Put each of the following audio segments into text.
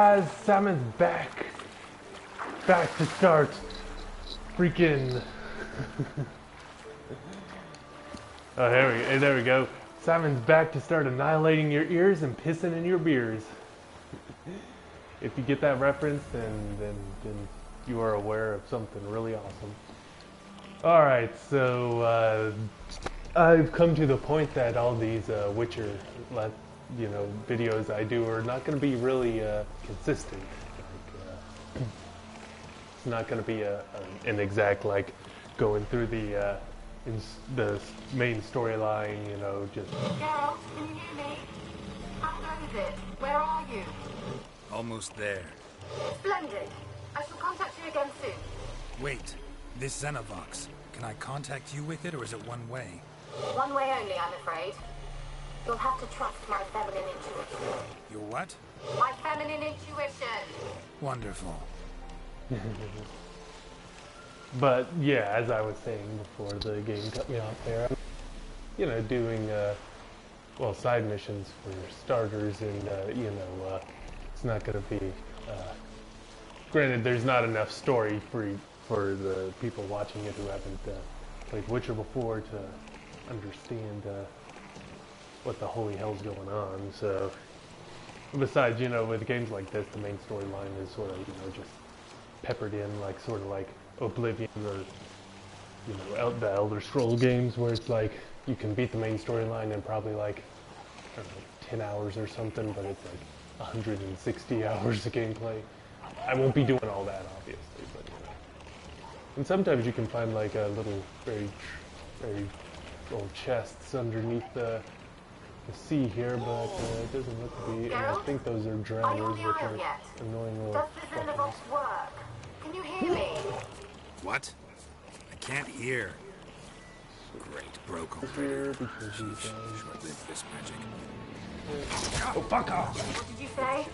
Guys, Simon's back. Back to start. Freaking. Oh, there we go. Simon's back to start annihilating your ears and pissing in your beers. If you get that reference, then you are aware of something really awesome. Alright, so I've come to the point that all these Witcher videos I do are not going to be really consistent. Like, it's not going to be an exact like going through the main storyline, just. Geralt, can you hear me? How long is it? Where are you? Almost there. Splendid. I shall contact you again soon. Wait, this Xenovox. Can I contact you with it, or is it one way? One way only, I'm afraid. You'll have to trust my feminine intuition. Your what? My feminine intuition. Wonderful. But yeah, as I was saying before the game cut me off there, I'm, doing side missions for starters, and it's not going to be. Granted, there's not enough story for the people watching it who haven't played Witcher before to understand what the holy hell's going on. So, besides, with games like this, the main storyline is sort of, just peppered in, like sort of like Oblivion or the Elder Scroll games, where it's like you can beat the main storyline in probably like, I don't know, 10 hours or something, but it's like 160 hours of gameplay. I won't be doing all that, obviously, but and sometimes you can find like a little very old chests underneath the sea here, but it doesn't look to be. And I think those are drowners, which are annoying little. Does the Xenovox work? Can you hear me? What? I can't hear. Great, broke Here because he's short-lived this magic. Oh, fuck off! What did you say?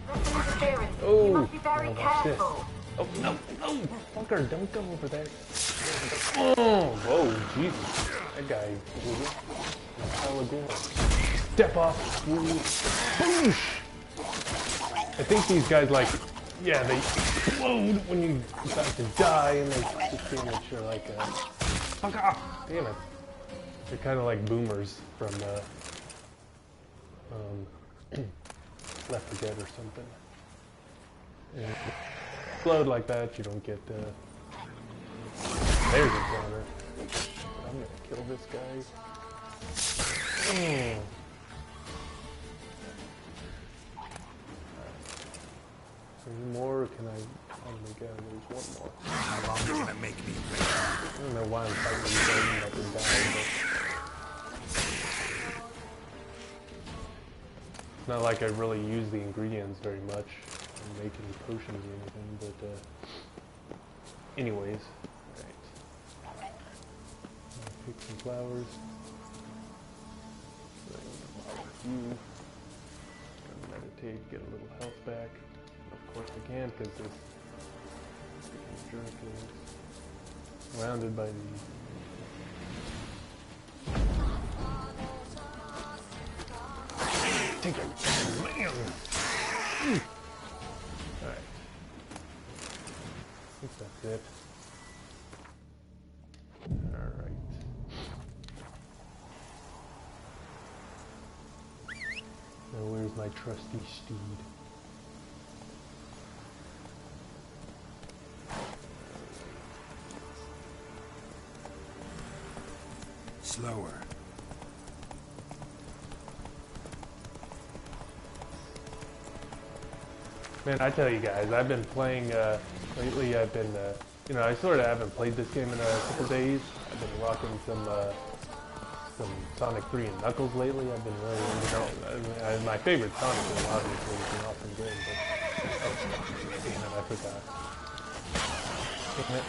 That's an interference. Oh, You must be very careful. Oh, no, fucker, don't go over there. Oh, whoa, Jesus. That guy was a pile of gold. Step off, boosh! I think these guys, like, yeah, they explode when you decide to die, and they just damage you're like, fuck off! Damn it. They're kind of like boomers from, Left 4 Dead or something. And explode like that, you don't get, there's a counter. I'm gonna kill this guy. Any more, or can I? Oh my god, there's one more. How long are you gonna make me wait? I don't know why I'm fighting these guys up and down, but it's not like I really use the ingredients very much and make any potions or anything, but anyways, right. Pick some flowers. You meditate, get a little health back. Of course I can, because this jerk is surrounded by these. Take it, man! Alright. I think that's it. Alright. Now where's my trusty steed? Slower. Man, I tell you guys, I've been playing, lately I've been, I sort of haven't played this game in a couple days. I've been rocking some Sonic 3 and Knuckles lately. I've been really, my favorite Sonic game, obviously, is an awesome game, but, oh, damn it, I forgot. Damn it.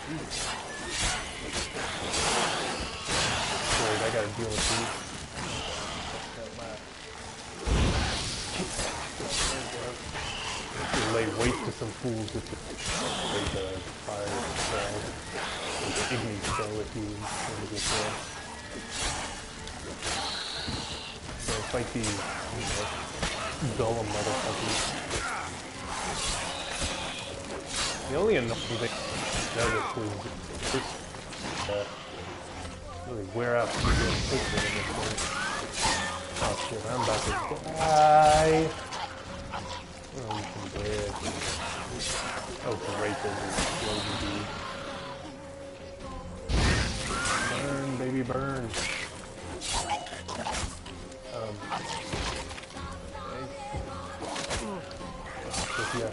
Wait, I gotta deal with these. Lay waste to some fools with the fire spell, with the igni spell if you want to get there. So fight these, golem motherfuckers. The only annoying thing I noticed is just really wear out pretty quickly in this game. Oh shit, I'm about to die. Oh, you can bread. Oh great, there's an explosion, dude. Burn, baby, burn. Okay. Yeah.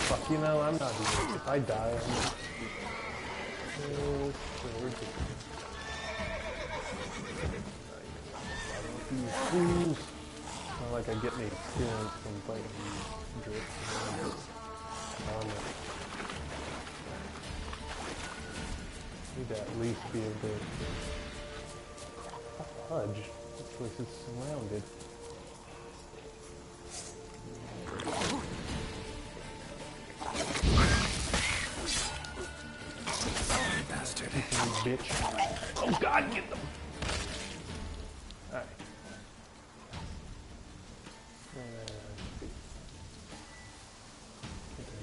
Fuck, you know, I'm not doing this. If I die, I'm not. Fools. Not like I get any experience from fighting these drifts. Need to at least be able to fudge. This place is surrounded. Bastard. Bitch. Oh god, get them! Alright.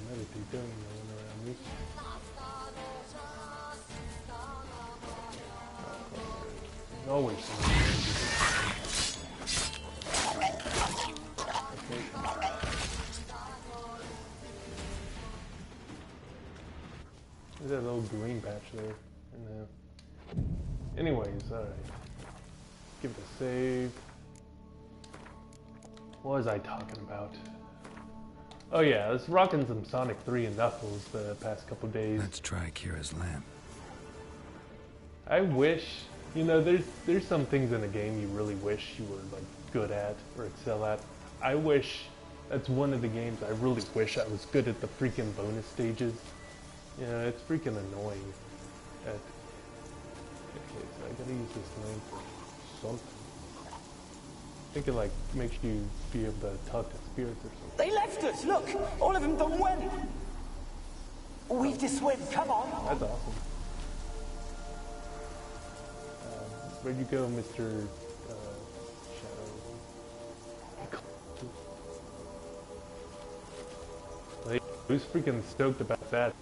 Another dude doing one around me. Always something. Okay. There's that little green patch there. Anyways, alright. Give it a save. What was I talking about? Oh yeah, I was rocking some Sonic 3 and Knuckles the past couple days. Let's try Kira's lamp. I wish, you know, there's some things in a game you really wish you were like good at or excel at. I wish that's one of the games I really wish I was good at the freaking bonus stages. You know, it's freaking annoying. Okay, so I gotta use this lamp for something. I think it like makes you be able to talk to spirits or something. They left us! Look! All of them done went! We've to swim, come on! That's awesome. Where'd you go, Mr. Shadow? Who's freaking stoked about that?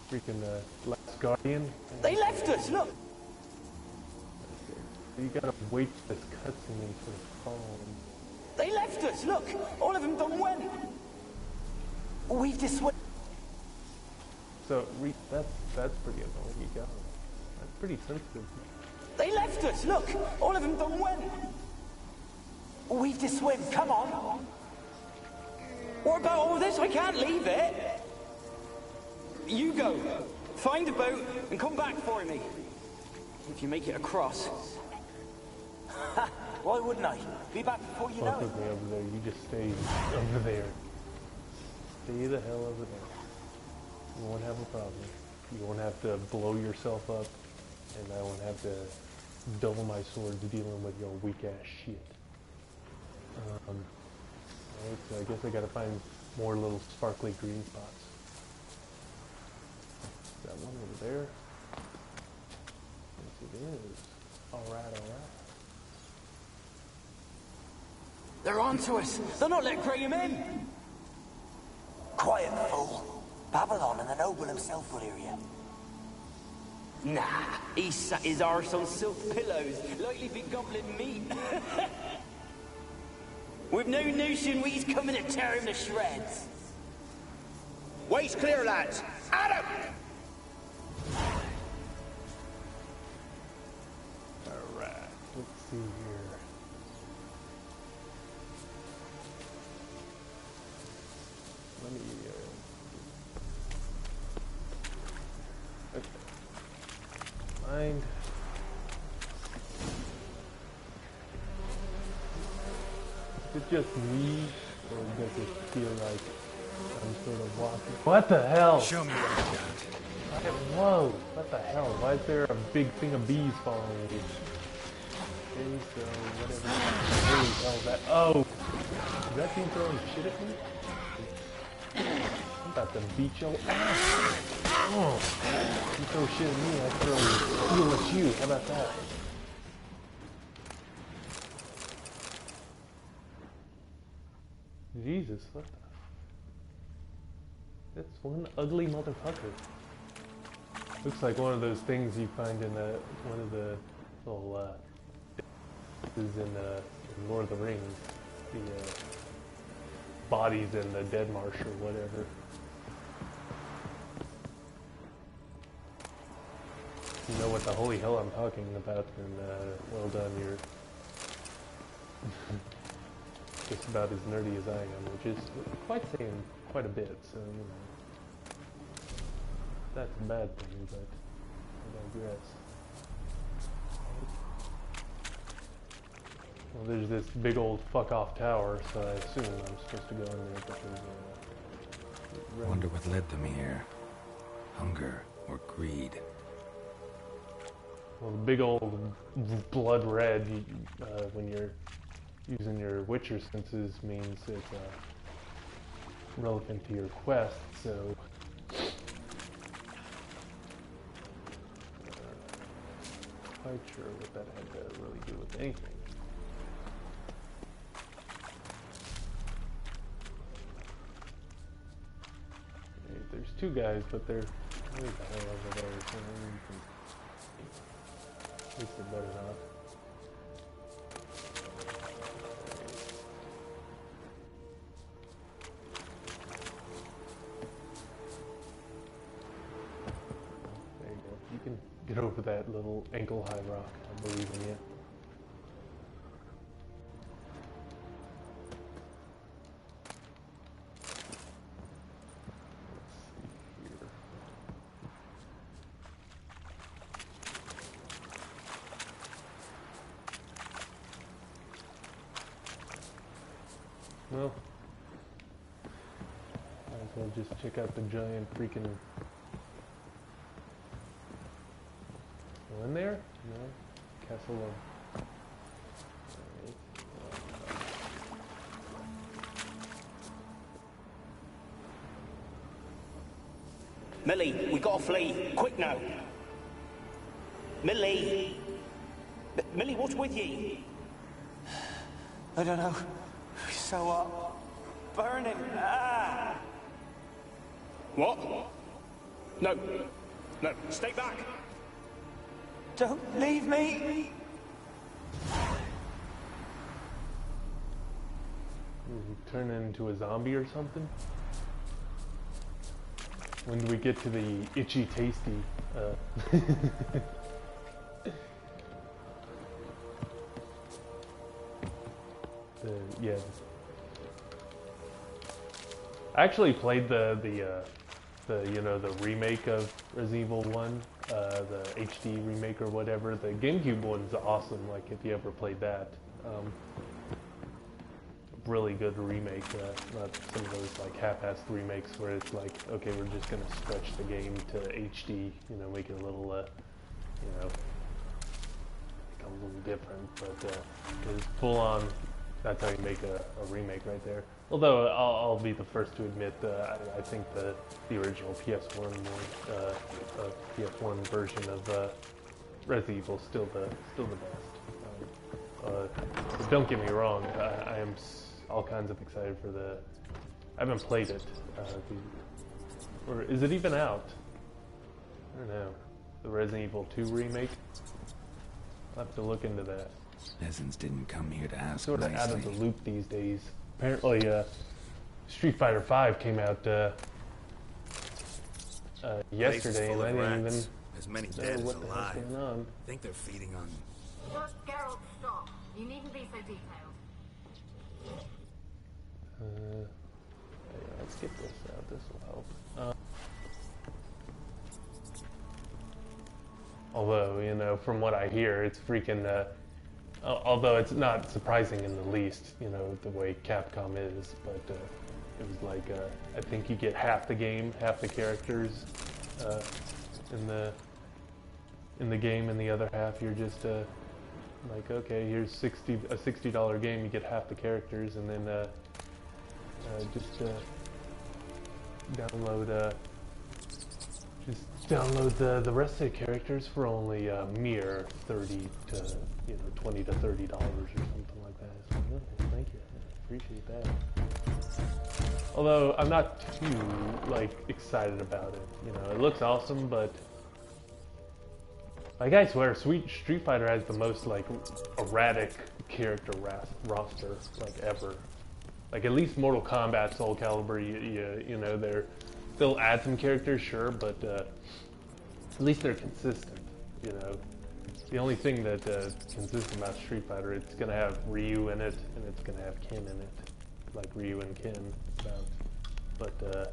Freaking Last Guardian? They left us! Look! You gotta wait for this cutscene until it's calm. They left us! Look! All of them done went! We've to swim. So, that's pretty annoying. You got that's pretty sensitive. They left us! Look! All of them done went! We've to swim, come on! What about all this? I can't leave it! You go! Find a boat and come back for me. If you make it across. Why wouldn't I? Be back before you know Fuck it. with me over there. You just stay over there. Stay the hell over there. You won't have a problem. You won't have to blow yourself up, and I won't have to double my swords dealing with your weak ass shit. Alright, so I guess I gotta find more little sparkly green spots. Is that one over there? Yes, it is. Alright. They're onto us! They'll not let Graham in! Quiet, fool. Babylon and the noble himself will hear you. Nah, he sat his arse on silk pillows, likely be gobbling meat. We've no notion we's coming to tear him to shreds. Way's clear, lads. Adam! Alright, let's see here. Let me, okay. Mind. Is it just me, or does it feel like I'm sort of walking? What the hell? Show me what you got. Whoa, what the hell? Why is there a big thing of bees following me? Okay, so whatever. Holy hell, that. Oh! Is that thing throwing shit at me? I'm about to beat your ass! Oh! You throw shit at me, I throw steel at you. How about that? Jesus, what the... That's one ugly motherfucker. Looks like one of those things you find in one of the little, is in Lord of the Rings. The, bodies in the Dead Marsh or whatever. You know what the holy hell I'm talking about, then well done, you're just about as nerdy as I am, which is quite saying quite a bit, so, you know. That's a bad thing, but I digress. Well, there's this big old fuck-off tower, so I assume I'm supposed to go in there because, Wonder what led them here. Hunger or greed. Well, the big old blood red, when you're using your Witcher senses, means it's relevant to your quest, so... quite sure what that had to really do with anything. There's two guys, but they're way the hell over there, so you can... At least they're better not. There you go. You can get over that little ankle-high rock. I believe in you. Well, might as well just check out the giant freaking... Go in there? No? Castle of... Millie, we gotta flee. Quick now. Millie! Millie, what's with ye? I don't know. So burning. Ah! What? No. No, stay back. Don't leave me. Turn into a zombie or something? When do we get to the itchy tasty? Yeah. I actually played the you know, the remake of Resident Evil 1, the HD remake or whatever. The GameCube one's awesome. Like if you ever played that, really good remake. Not some of those like half-assed remakes where it's like, okay, we're just gonna stretch the game to HD, you know, make it a little, you know, become a little different. But it's full on. That's how you make a remake right there. Although I'll be the first to admit, I think the original PS1 PS1 version of Resident Evil is still the best. Don't get me wrong, I am all kinds of excited for the... I haven't played it. Or is it even out? I don't know. The Resident Evil 2 remake? I'll have to look into that. Peasants didn't come here to ask Sort of nicely. out of the loop these days. Apparently, Street Fighter V came out yesterday, and I didn't even as many know dead as what the hell's alive. going on. Think they're feeding on... Just Geralt, stop. You needn't be so detailed. Yeah, let's get this out. This will help. Although, you know, from what I hear, it's freaking... although it's not surprising in the least, you know, the way Capcom is, but it was like, I think you get half the game, half the characters in the game, and the other half you're just like, okay, here's a $60 game, you get half the characters, and then just download the rest of the characters for only a mere $30 to $20 to $30 or something like that. So, okay, thank you, I appreciate that. Although I'm not too like excited about it. You know, it looks awesome, but like I swear, Street Fighter has the most like erratic character roster like ever. Like at least Mortal Kombat, Soul Calibur, you know, they'll add some characters, sure, but at least they're consistent. You know, the only thing that consistent about Street Fighter, it's gonna have Ryu in it, and it's gonna have Ken in it, like Ryu and Ken. But yeah,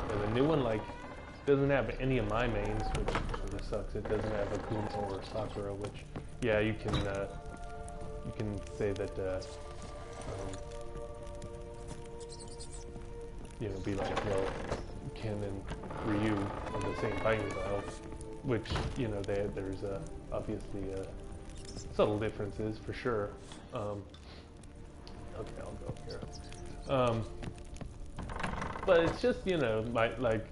the new one like doesn't have any of my mains, which sort of sucks. It doesn't have Akuma or Sakura, which yeah, you can say that you know, be like, well, Ken and Ryu are the same fighting style, which, you know, there's obviously subtle differences for sure. Okay, I'll go here. But it's just, you know, like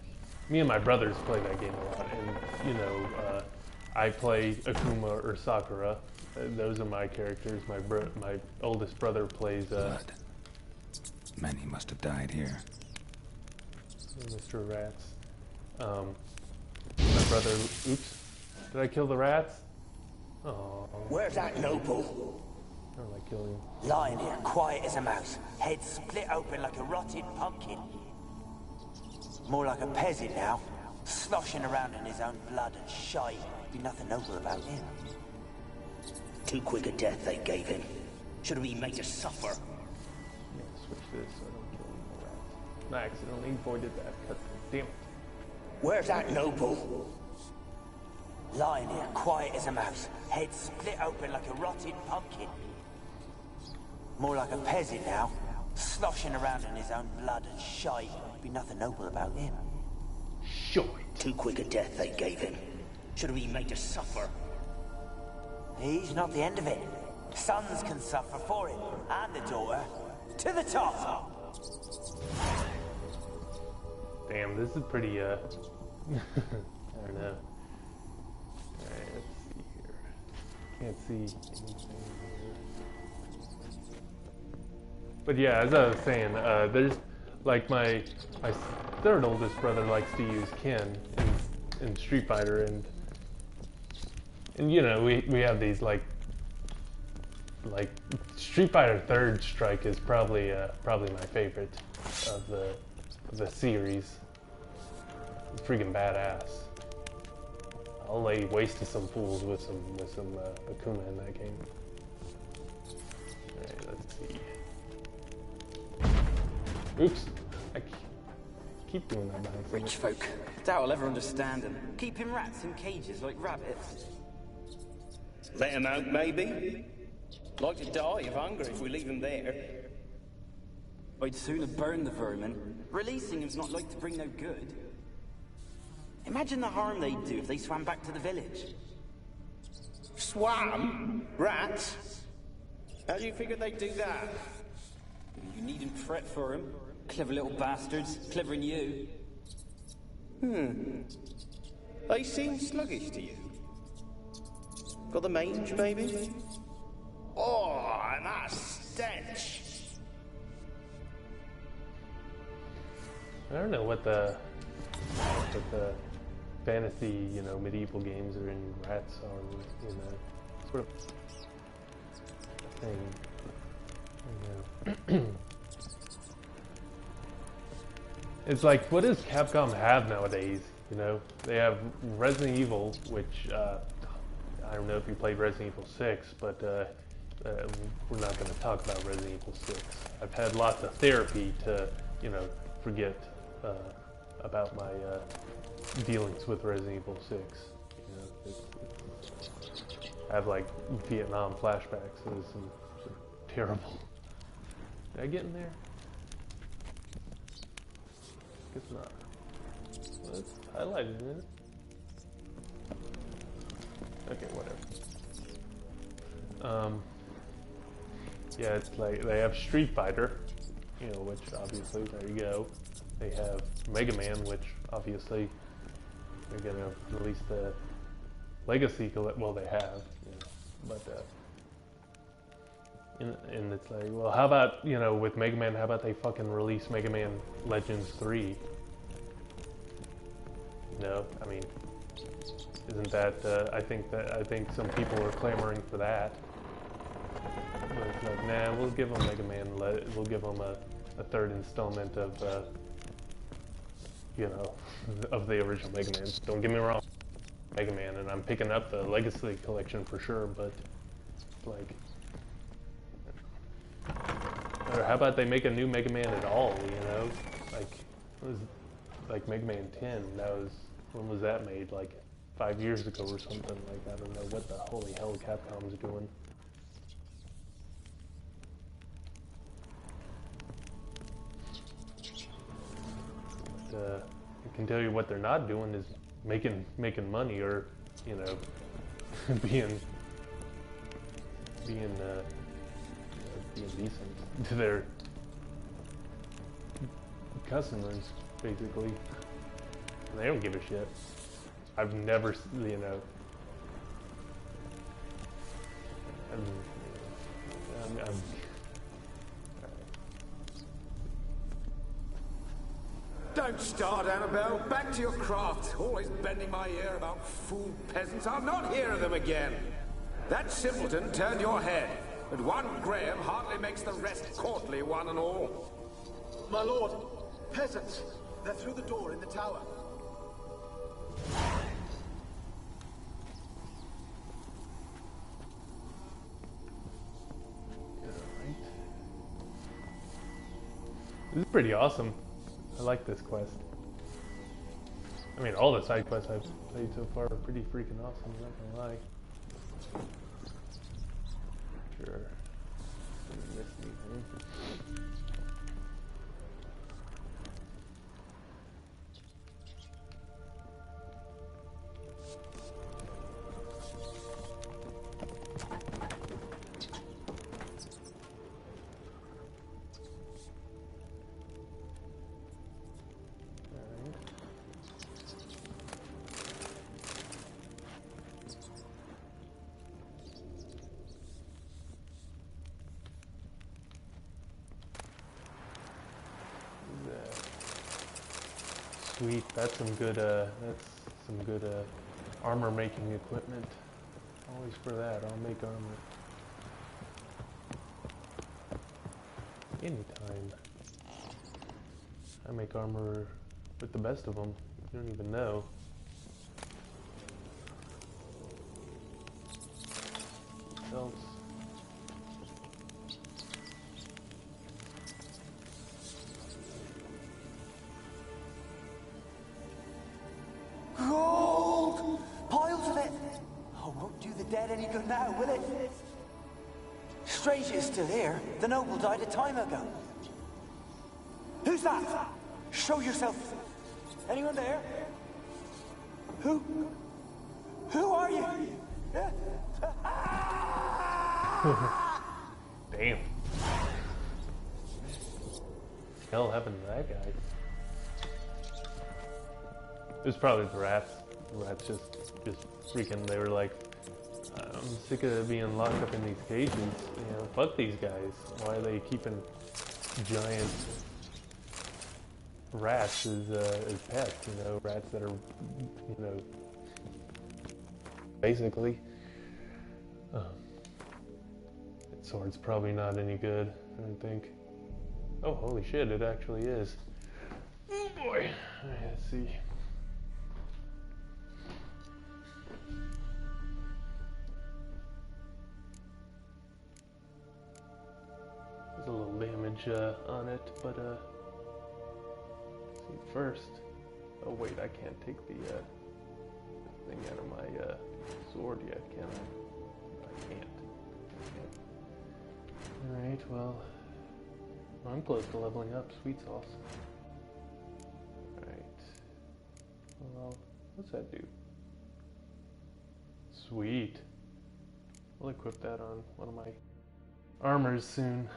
me and my brothers play that game a lot, and you know, I play Akuma or Sakura. Those are my characters. My oldest brother plays Blood. Many must have died here. Mr. Rats. My brother. Oops. Did I kill the rats? Oh. Where's that noble? I don't like killing. Lying here, quiet as a mouse, head split open like a rotted pumpkin. More like a peasant now, sloshing around in his own blood and shite. Be nothing noble about him. Too quick a death they gave him. Should have been made to suffer. I'm gonna switch this so I don't kill any more rats. I accidentally avoided that. Cut. Damn it. Where's that noble? Lying here, quiet as a mouse, head split open like a rotted pumpkin. More like a peasant now, sloshing around in his own blood and shite. Be nothing noble about him. Sure. Too quick a death they gave him. Should have been made to suffer. He's not the end of it. Sons can suffer for him, and the daughter. To the top! Damn, this is pretty, I don't know. Alright, let's see here. Can't see anything here. But yeah, as I was saying, there's, like, my third oldest brother likes to use Ken in Street Fighter, and you know, we have these, like Street Fighter Third Strike is probably my favorite of the series. It's freaking badass. I'll lay waste to some fools with some Akuma in that game. Alright, let's see. Oops. I keep doing that by accident. Rich folk. Doubt I'll ever understand them. Keeping rats in cages like rabbits. Let him out, maybe? Like to die of hunger if we leave him there. I'd sooner burn the vermin. Releasing him's not like to bring no good. Imagine the harm they'd do if they swam back to the village. Swam? Rats? How do you figure they'd do that? You needn't fret for him. Clever little bastards. Clever than you. They seem sluggish to you. Got the mange, maybe? Oh, and that stench! I don't know what the fantasy, you know, medieval games are in rats are, you know, sort of thing. You know. It's like, what does Capcom have nowadays? You know, they have Resident Evil, which I don't know if you played Resident Evil 6, but we're not going to talk about Resident Evil 6. I've had lots of therapy to, you know, forget about my dealings with Resident Evil 6. You know, I have like Vietnam flashbacks. It was some terrible. Did I get in there? Guess not. Well, it's highlighted, isn't it? Okay, whatever. Yeah, it's like they have Street Fighter, you know, which obviously, there you go. They have Mega Man, which obviously they're gonna release the Legacy. Well, they have, you know, but And it's like, well, how about, you know, with Mega Man, how about they fucking release Mega Man Legends 3? No, I mean, isn't that, I think some people are clamoring for that. But it's like, nah, we'll give them Mega Man, we'll give them a third installment of, you know, of the original Mega Man. Don't get me wrong, Mega Man, and I'm picking up the Legacy Collection for sure, but, like, or how about they make a new Mega Man at all, you know? Like, it was like Mega Man 10, that was, when was that made? Like 5 years ago or something. Like, I don't know what the holy hell Capcom's doing. But, I can tell you what they're not doing is making money, or, you know, being decent to their customers, basically. They don't give a shit. I've never, you know, I'm Don't start, Annabelle. Back to your craft. Always bending my ear about fool peasants. I'll not hear of them again. That simpleton turned your head, but one Graham hardly makes the rest courtly, one and all. My lord, peasants. They're through the door in the tower. This is pretty awesome. I like this quest. I mean, all the side quests I've played so far are pretty freaking awesome, I'm not gonna lie. Sure. Didn't miss anything. Sweet, that's some good armor making equipment. Always for that, I'll make armor. Anytime. I make armor with the best of them. You don't even know. What else? Gold! Piles of it! Oh, won't do the dead any good now, will it? Strange it's still here. The noble died a time ago. Who's that? Show yourself. Anyone there? Who? Who are you? Damn. What the hell happened to that guy? It was probably the rats. The rats just freaking, they were like, I'm sick of being locked up in these cages. You know, fuck these guys. Why are they keeping giant rats as pets? You know, rats that are, you know, basically. That sword's probably not any good, I don't think. Oh, holy shit, it actually is. Oh boy. Alright, let's see. There's a little damage on it, but let's see first. Oh wait, I can't take the thing out of my sword yet, can I? I can't. Alright, well, I'm close to leveling up. Sweet sauce. Alright. Well, what's that do? Sweet. I'll equip that on one of my armors soon.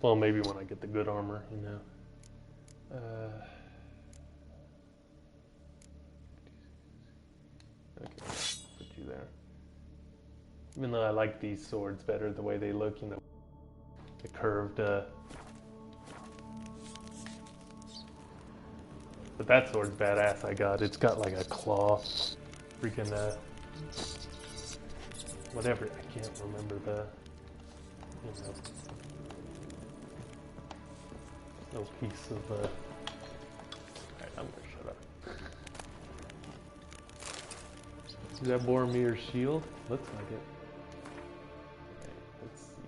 Well, maybe when I get the good armor, you know. Okay, put you there. Even though I like these swords better, the way they look, you know, the curved, but that sword's badass I got. It's got like a claw, freaking, whatever, I can't remember the, you know, little piece of, alright, I'm gonna shut up. Is that Boromir's shield? Looks like it. Okay, let's see.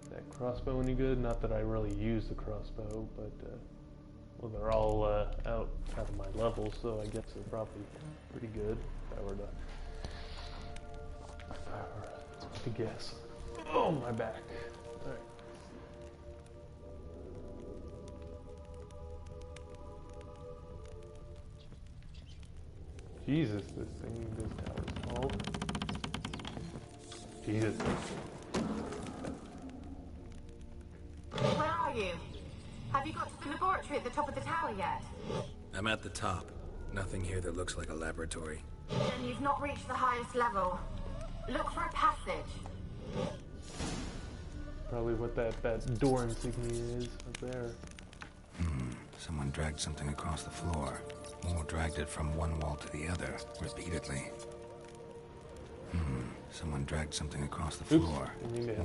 Is that crossbow any good? Not that I really use the crossbow, but, well, they're all out of my level, so I guess they're probably pretty good if I were to guess. Oh, my back. Alright. Jesus, this tower's tall. Jesus. Where are you? Have you got to the laboratory at the top of the tower yet? I'm at the top. Nothing here that looks like a laboratory. Then you've not reached the highest level. Look for a passage. Probably what that door insignia is up there. Someone dragged something across the floor. More dragged it from one wall to the other, repeatedly. Someone dragged something across the floor.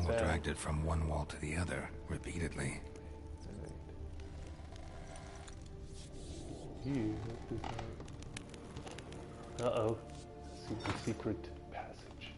More dragged it from one wall to the other, repeatedly. Uh-oh. Super secret passage.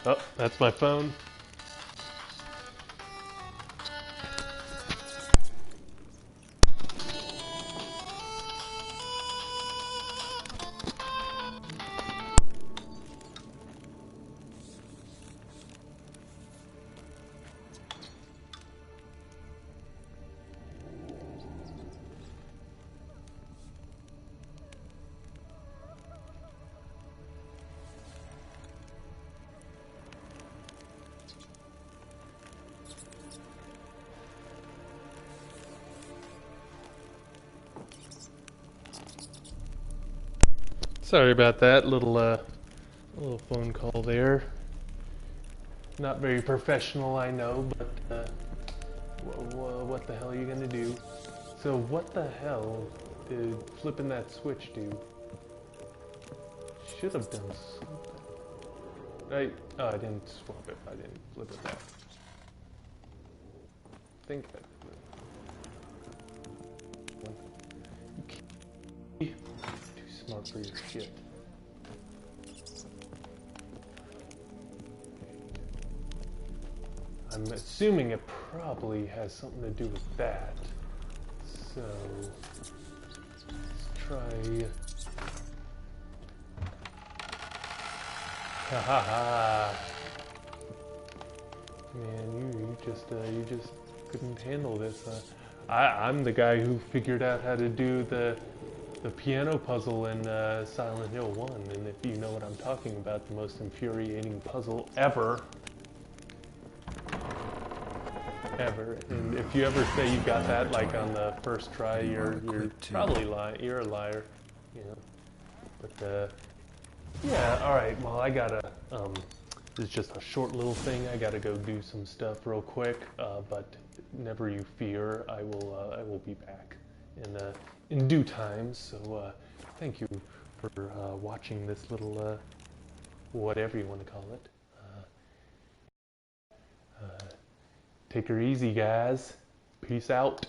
Oh, that's my phone. Sorry about that little phone call there. Not very professional, I know, but what the hell are you gonna do? So what the hell did flipping that switch do? Should have done something. I didn't swap it. I didn't flip it back. I think I flipped. Too smart for your shit. I'm assuming it probably has something to do with that. So let's try. Ha ha ha! Man, you just couldn't handle this. I'm the guy who figured out how to do the piano puzzle in Silent Hill 1, and if you know what I'm talking about, the most infuriating puzzle ever. And if you ever say you got that like on the first try, you're probably lying. You're a liar, you know. But yeah, all right. Well, I gotta. This is just a short little thing. I gotta go do some stuff real quick. But never you fear, I will be back in due time. So thank you for watching this little whatever you want to call it. Take her easy, guys. Peace out.